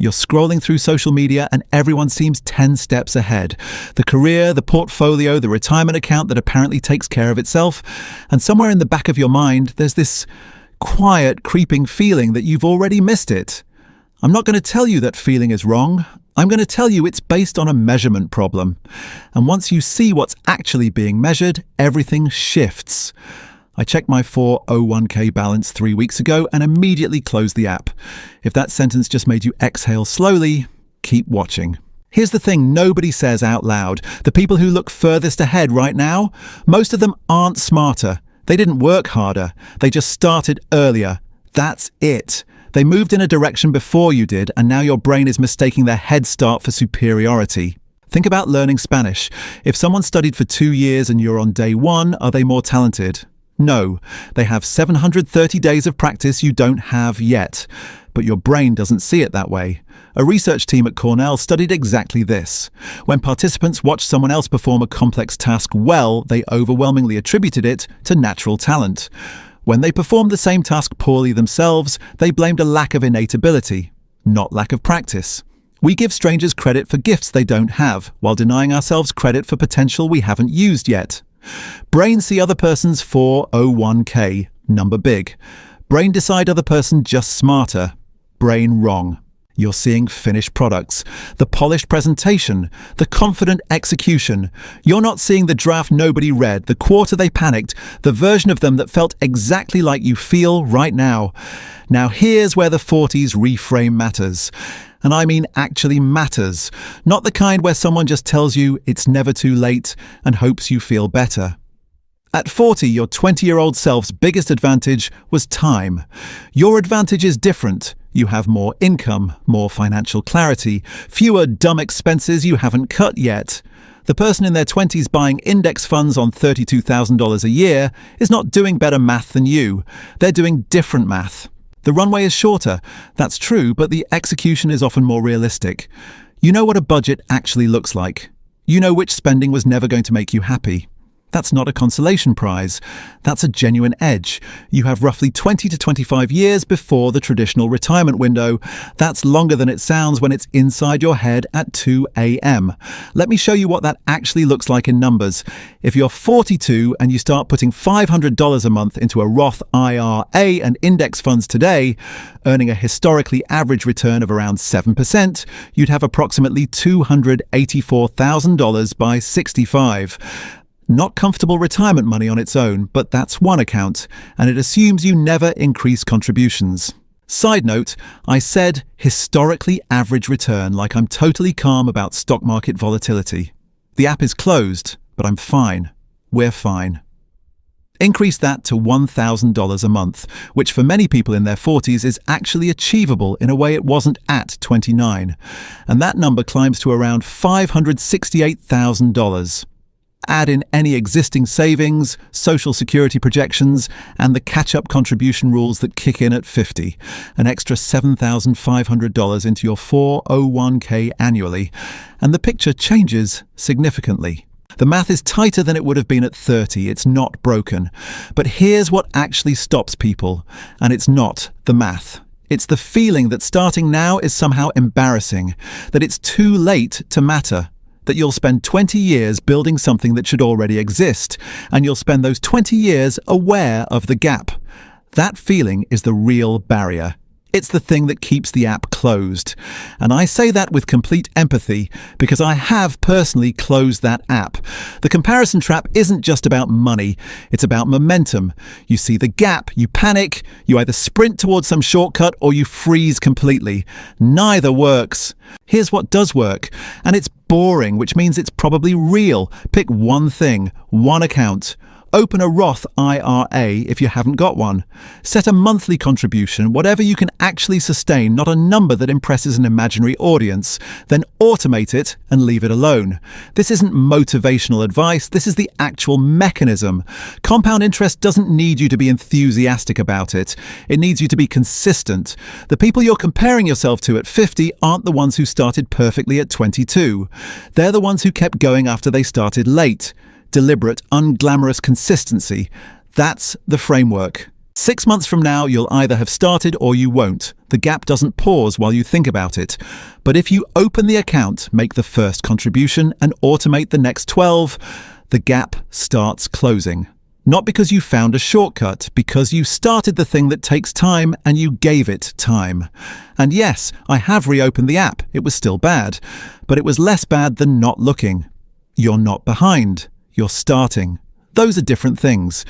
You're scrolling through social media and everyone seems 10 steps ahead. The career, the portfolio, the retirement account that apparently takes care of itself. And somewhere in the back of your mind, there's this quiet, creeping feeling that you've already missed it. I'm not going to tell you that feeling is wrong. I'm going to tell you it's based on a measurement problem. And once you see what's actually being measured, everything shifts. I checked my 401k balance 3 weeks ago and immediately closed the app. If that sentence just made you exhale slowly, keep watching. Here's the thing nobody says out loud. The people who look furthest ahead right now, most of them aren't smarter. They didn't work harder. They just started earlier. That's it. They moved in a direction before you did, and now your brain is mistaking their head start for superiority. Think about learning Spanish. If someone studied for 2 years and you're on day 1, are they more talented? No, they have 730 days of practice you don't have yet. But your brain doesn't see it that way. A research team at Cornell studied exactly this. When participants watched someone else perform a complex task well, they overwhelmingly attributed it to natural talent. When they performed the same task poorly themselves, they blamed a lack of innate ability, not lack of practice. We give strangers credit for gifts they don't have, while denying ourselves credit for potential we haven't used yet. Brain see other person's 401k, number big. Brain decide other person just smarter. Brain wrong. You're seeing finished products, the polished presentation, the confident execution. You're not seeing the draft nobody read, the quarter they panicked, the version of them that felt exactly like you feel right now. Now here's where the 40s reframe matters. And I mean actually matters, not the kind where someone just tells you it's never too late and hopes you feel better. At 40, your 20-year-old self's biggest advantage was time. Your advantage is different. You have more income, more financial clarity, fewer dumb expenses you haven't cut yet. The person in their 20s buying index funds on $32,000 a year is not doing better math than you. They're doing different math. The runway is shorter, that's true, but the execution is often more realistic. You know what a budget actually looks like. You know which spending was never going to make you happy. That's not a consolation prize. That's a genuine edge. You have roughly 20 to 25 years before the traditional retirement window. That's longer than it sounds when it's inside your head at 2 a.m. Let me show you what that actually looks like in numbers. If you're 42 and you start putting $500 a month into a Roth IRA and index funds today, earning a historically average return of around 7%, you'd have approximately $284,000 by 65. Not comfortable retirement money on its own, but that's one account, and it assumes you never increase contributions. Side note, I said historically average return like I'm totally calm about stock market volatility. The app is closed, but I'm fine. We're fine. Increase that to $1,000 a month, which for many people in their 40s is actually achievable in a way it wasn't at 29. And that number climbs to around $568,000. Add in any existing savings, social security projections, and the catch-up contribution rules that kick in at 50, an extra $7,500 into your 401k annually, and the picture changes significantly. The math is tighter than it would have been at 30, it's not broken. But here's what actually stops people, and it's not the math. It's the feeling that starting now is somehow embarrassing, that it's too late to matter. That you'll spend 20 years building something that should already exist, and you'll spend those 20 years aware of the gap. That feeling is the real barrier. It's the thing that keeps the app closed. And I say that with complete empathy because I have personally closed that app. The comparison trap isn't just about money, it's about momentum. You see the gap, you panic, you either sprint towards some shortcut or you freeze completely. Neither works. Here's what does work, and it's boring, which means it's probably real. Pick one thing, one account. Open a Roth IRA if you haven't got one. Set a monthly contribution, whatever you can actually sustain, not a number that impresses an imaginary audience. Then automate it and leave it alone. This isn't motivational advice, this is the actual mechanism. Compound interest doesn't need you to be enthusiastic about it. It needs you to be consistent. The people you're comparing yourself to at 50 aren't the ones who started perfectly at 22. They're the ones who kept going after they started late. Deliberate, unglamorous consistency. That's the framework. 6 months from now, you'll either have started or you won't. The gap doesn't pause while you think about it. But if you open the account, make the first contribution, and automate the next 12, the gap starts closing. Not because you found a shortcut, because you started the thing that takes time and you gave it time. And yes, I have reopened the app. It was still bad, but it was less bad than not looking. You're not behind. You're starting. Those are different things.